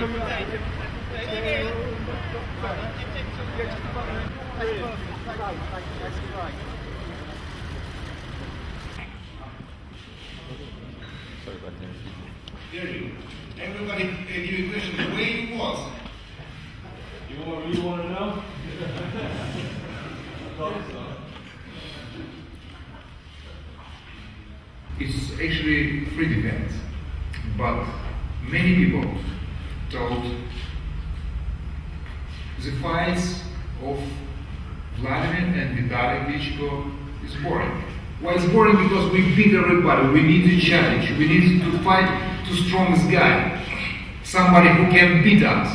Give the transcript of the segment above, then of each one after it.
Everybody give you a question. The way it was. You really want to know? It's actually free defense, but many people told the fights of Vladimir and Vitaly Klitschko is boring. Why it's boring? Because we beat everybody. We need a challenge. We need to fight the strongest guy, somebody who can beat us.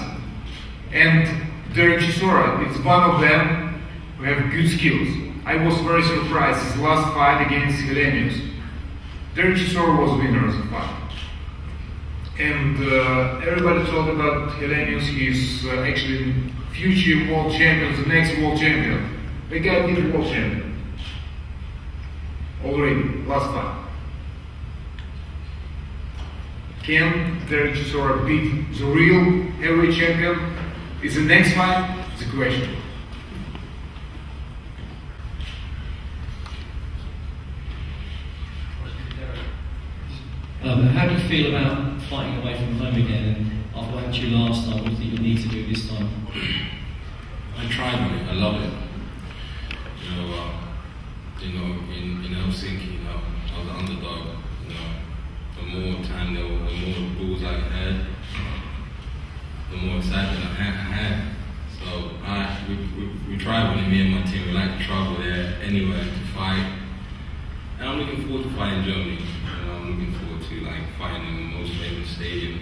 And Derek Chisora is one of them who have good skills. I was very surprised his last fight against Helenius. Derek Chisora was winner of the fight. And everybody talked about Helenius. He's actually future world champion, the next world champion. The guy is world champion. Already, last fight. Can Derek Chisora beat the real heavyweight champion? Is the next fight the question. How do you feel about fighting away from home again? After what happened to you last time, what do you think you need to do this time? I tried it. I love it. In Helsinki, I was an underdog. The more time, the more rules I had, the more excitement I had. So we travel, me and my team. We like to travel there anywhere to fight. And I'm looking forward to fighting Germany. I'm looking forward to fighting in the most famous stadium.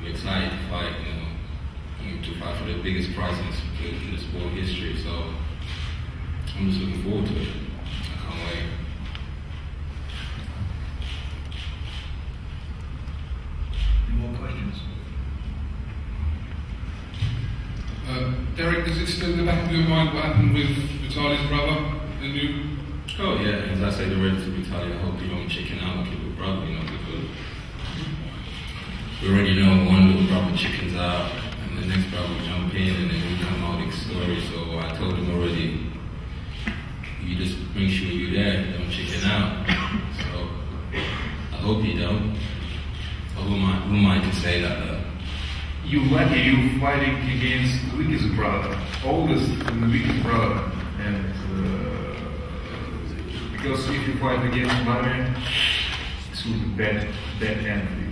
I'm excited to fight. To fight for the biggest prize in the sport history. So I'm just looking forward to it. I can't wait. Any more questions? Derek, is it still in the back of your mind what happened with Vitaly's brother and you? Oh yeah, as I said already to Vitaly, I hope you don't chicken out like your brother, because we already know one little brother chickens out and the next brother will jump in and then we come out with story. So I told him already, you just make sure you're there, don't chicken out. So I hope you don't. But who am I to say that? You lucky you fighting against the weakest brother, oldest and the weakest brother, and because if you fight against Vladimir, it's with a bad hand for you.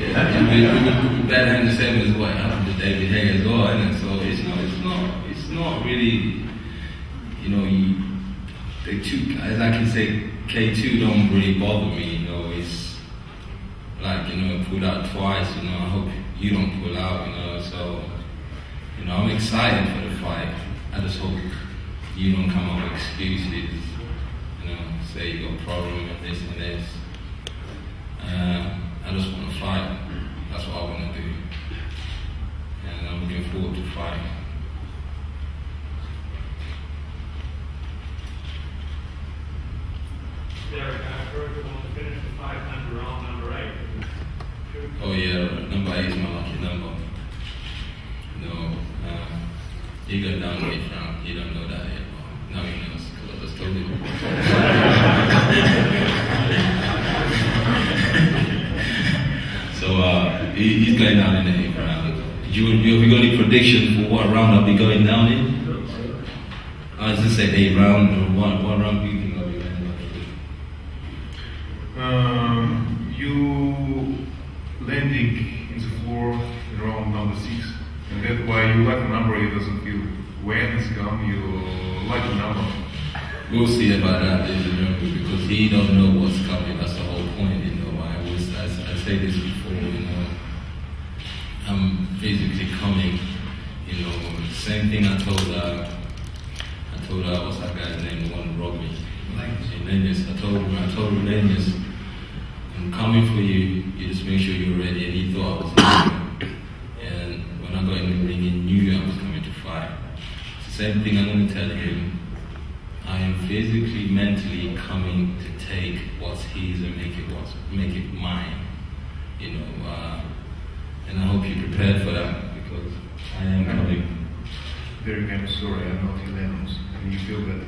Yeah, bad hand the same as what happened to David Haye as well, isn't it? So it's not really, the two, as I can say, K2 don't really bother me, it's like, pulled out twice, I hope you don't pull out, so, I'm excited for the fight. I just hope you don't come up with excuses, say you got a problem with this and this. I just want to fight. That's what I want to do. And I'm looking forward to fighting. Derek, I heard you want to finish the fight under round number 8. Oh yeah, number 8 is my lucky number. He got down the 8th round. He don't know that yet. Now he knows, because I just told him. So he's going down in the 8th round. Have you got any prediction for what round I'll be going down in? I was just say 8th round or one round. Do you think I'll be going down? You landing in the floor in round number 6, and that's why you like the number. It doesn't feel when it's come. You like the number. We'll see about that, because he don't know what's coming. That's the whole point, I say this before, I'm physically coming, same thing I told what's that guy's name, the one who robbed me? Lenius. I told Lenius, I'm coming for you, you just make sure you're ready, and he thought I was ready. And when I got in the ring, he knew I was coming to fight. It's the same thing I'm going to tell him. I am physically, mentally coming to take what's his and make it mine. prepared for that because I am coming. Derek, I'm sorry, I'm not Hellenius. Can you feel better?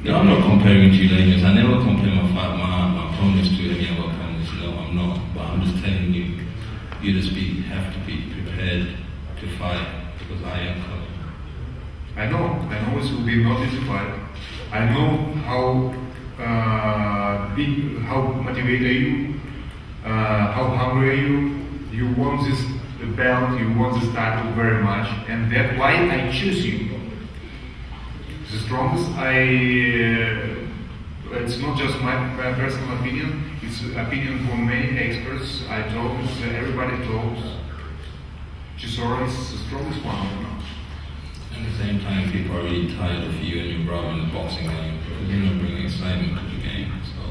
No, I'm not comparing to Hellenius. I never compare my opponents to any other opponents. No, I'm not. But I'm just telling you, you just have to be prepared to fight because I am coming. I know it will be not easy fight. I know how motivated are you, how hungry are you. You want this belt, you want this title very much, and that's why I choose you. The strongest, it's not just my personal opinion, it's opinion from many experts. I told everybody talks. Chisora is the strongest one right now. At the same time, people are really tired of you and your brother in the boxing game because you're not bringing excitement to the game. So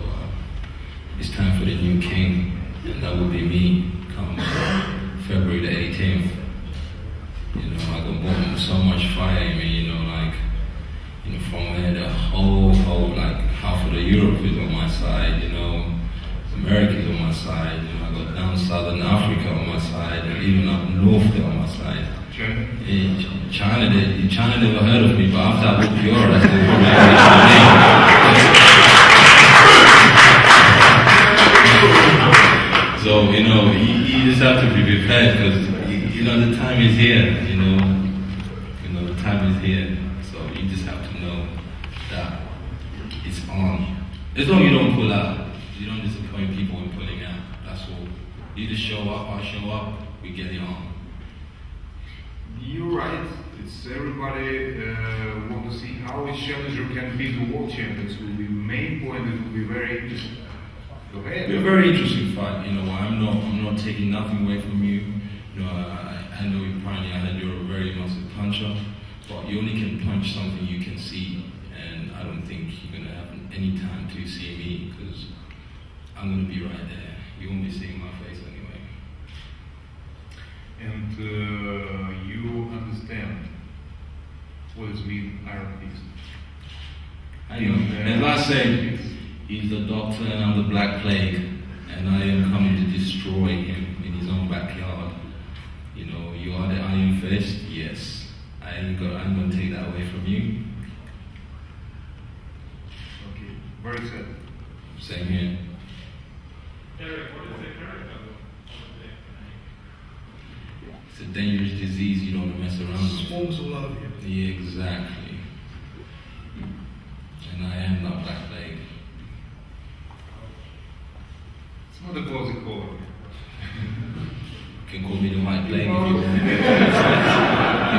it's time for the new king, and that will be me come February the 18th. You know, I got so much fire in me, you know, like, you know, from where the whole, like, half of the Europe is on my side, you know, America is on my side, you know, I got down Southern Africa on my side, and even up north there on my side. China never heard of me, but after I went pure, that's the name. So, you know, you just have to be prepared because, you know, the time is here, you know, the time is here. So you just have to know that it's on. As long as you don't pull out, you don't disappoint people in pulling out, that's all. You just show up, I show up, we get it on. You're right. It's everybody want to see how a challenger can beat the world champions. Will be the main point. It will be very interesting. Go ahead. It's a very interesting fight. You know, I'm not taking nothing away from you. You know, I know you apparently I heard you're a very massive puncher, but you only can punch something you can see, and I don't think you're gonna have any time to see me because I'm gonna be right there. You won't be seeing my face anyway. And you understand what it means, Iron Fist. I know. As I said, he's the doctor and I'm the Black Plague, and I am coming to destroy him in his own backyard. You know, you are the Iron Fist, yes. I'm going to take that away from you. Okay, very sad. Same here. Derek, what is the current level? It's a dangerous disease you don't want to mess around with. Swarms all over you. Yeah, exactly. And I am not Black Plague. It's not a close call. You can call me the White Plague if you want. You can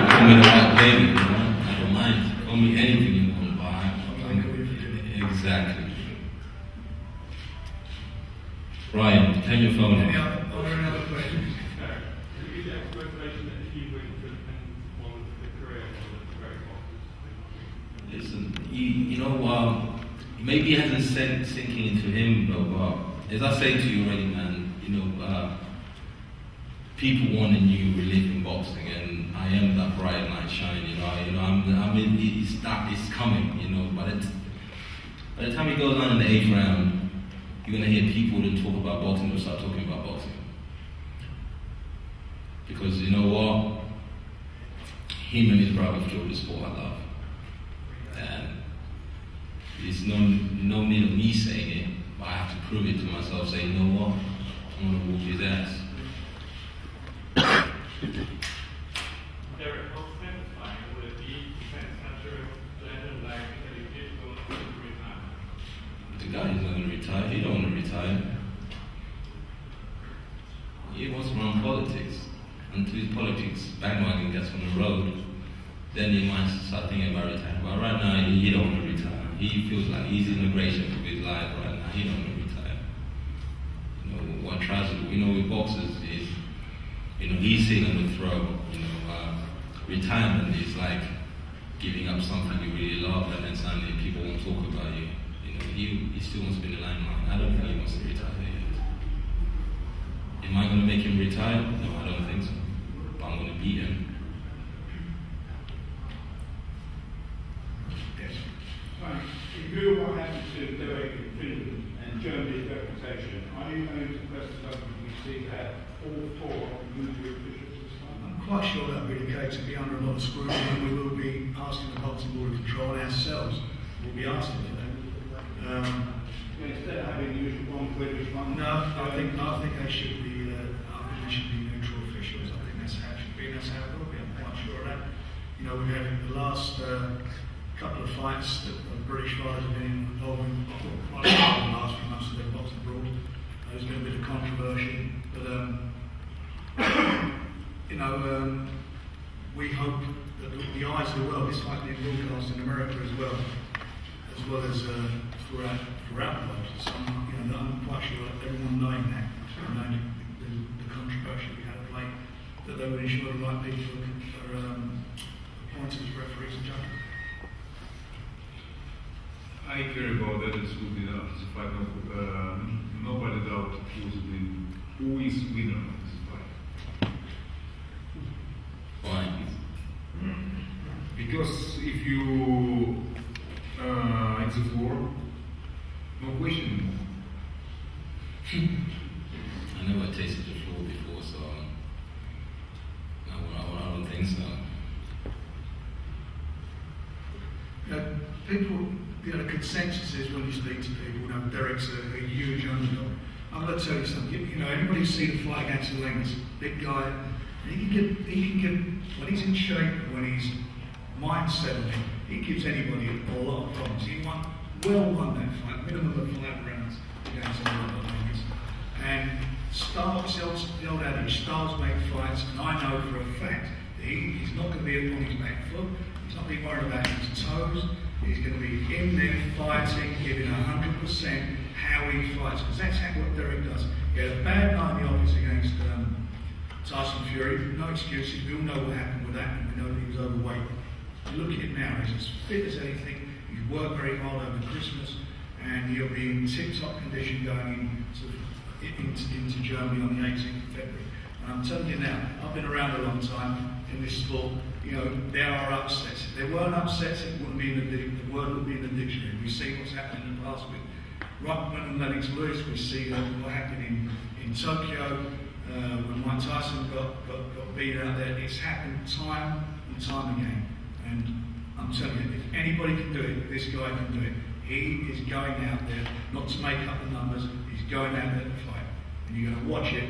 call me the White Plague if you want. I don't mind. Call me anything you want, but exactly. Ryan, turn your phone Any off. other questions? Is the expectation that he would depend on the career of the great boxers? Listen, you know, maybe it hasn't sinking into him, but as I say to you already, man, you know, people want a new relief in boxing, and I am that bright light shine. You know, it's coming. You know, by the time it goes on in the 8th round, you're gonna hear people that talk about boxing will start talking about boxing, because you know what, him and his brother killed the sport I love, and there's no need of me saying it, but I have to prove it to myself. Say, you know what, I'm gonna whoop his ass. Derek, how satisfying would it be to send such a legend like Eddie Pitbull to retirement? The guy is not going to retire. He don't want to retire. He wants to run politics. Until his politics bandwagon gets on the road, then he might start thinking about retiring. But right now, he don't want to retire. He feels like he's in immigration to his life right now. He don't want to retire. You know, what tries to, you know, with boxers is, you know, he's sitting on the throne. You know, retirement is like giving up something you really love, and then suddenly people won't talk about you. You know, he still wants to be in the limelight. I don't think he wants to retire yet. Am I going to make him retire? No, I don't think so. But I'm going to beat him. Yes. Right. In view of what happened to Derek in Finland and Germany's reputation, are you going to press the government to seek out all 4 military officials this time? quite sure that'll be the case. It'll be under a lot of scrutiny, and we will be asking the Boxing Board of Control and ourselves. We'll be asking for that. Instead of having used one British one. No, I think they should be. I think they should be neutral officials. I think that's how it should be, and that's how it will be. I'm quite sure of that. You know, we've had the last couple of fights that the British fighters have been involved in. Quite a lot in the last few months of their boxing abroad. There's been a bit of controversy, but you know, we hope that the eyes of the world, this fight being broadcast in America as well as throughout the world. So I'm quite sure that everyone knowing that, knowing the controversy we had of late, that they would ensure the right people are appointed as referees and judges. I care about that. It will be the fight. Nobody doubt who is winner of this fight. Why? Because if you it's a floor, no question. I never tasted the floor before, so I don't think so. People, the consensus is when you speak to people, Derek's a huge underdog. I'm going to tell you something. Anybody see the fight against Lennox, big guy, and he can get, when he's in shape and when he's mindset on it, he gives anybody a lot of problems. He won that fight, minimum of 5 rounds against Lennox. And the old adage, stars make fights, and I know for a fact that he's not going to be on his back foot, he's not going to be worried about his toes, he's going to be in there fighting, giving 100% how he fights, because that's what Derek does. He had a bad night in the office against Tyson Fury, no excuses, we all know what happened with that, and we know that he was overweight. You look at him now, he's as fit as anything, he's worked very hard over Christmas, and he'll be in tip-top condition going into Germany on the 18th of February. And I'm telling you now, I've been around a long time in this sport. There are upsets. If there weren't upsets, it wouldn't be the word would be in the dictionary. We see what's happened in the past with Ruckman and Lennox Lewis. We see what happened in Tokyo when Mike Tyson got beat out there. It's happened time and time again. And I'm telling you, if anybody can do it, this guy can do it. He is going out there not to make up the numbers. He's going out there to fight, and you're going to watch it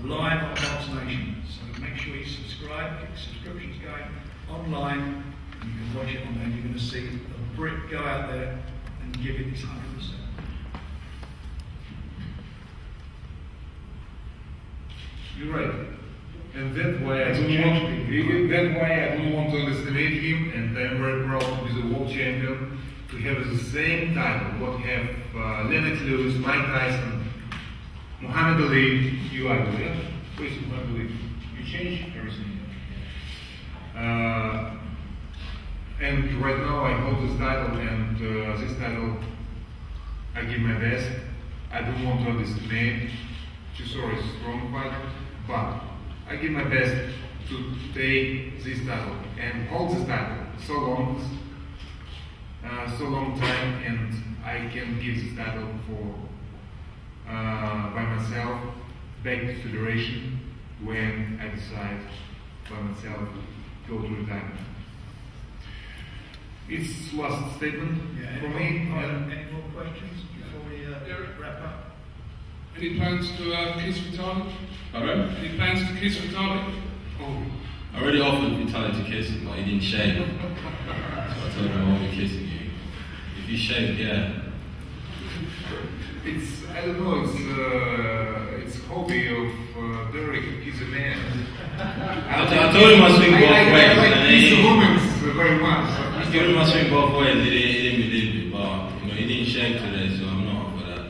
live on Box Nation. So make sure you subscribe, get subscriptions going online, and you can watch it on there. You're going to see a Brit go out there and give it his 100%. You're right, and that's why I don't want to underestimate him, and I'm very proud to be the world champion. To have the same title, what have Lennox Lewis, Mike Tyson, Muhammad Ali, you are yeah? Please, Muhammad Ali. You change everything. And right now I hold this title, and this title I give my best. I don't want to underestimate. Chisora is a strong fighter, but I give my best to take this title and hold this title so long time, and I can give this title by myself back to Federation when I decide by myself to go to retirement. It's last statement from me. Any more questions before we wrap up? Any plans to kiss Vitaly? Pardon? Any plans to kiss Vitaly? Oh. I already offered Vitaly to kiss him, but he didn't shave. So I told him I won't be kissing you. If you shave, yeah. I don't know, it's hobby of Derek. He's a man. I told him I swing both ways. I like these women very much. I told him I swing both ways. He didn't believe me, but he didn't shave today, so I'm not for that.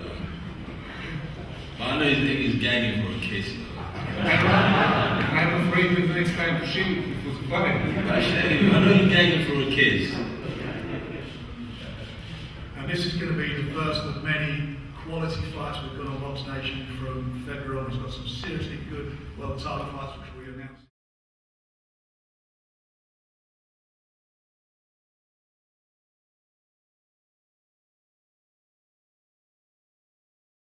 But I know he's gagging for a kiss. I'm afraid that the next time to shave it was funny. I know he's gagging for a kiss. And this is going to be the first of many quality fights we've got on Box Nation from February on. We've got some seriously good world title fights which we announced.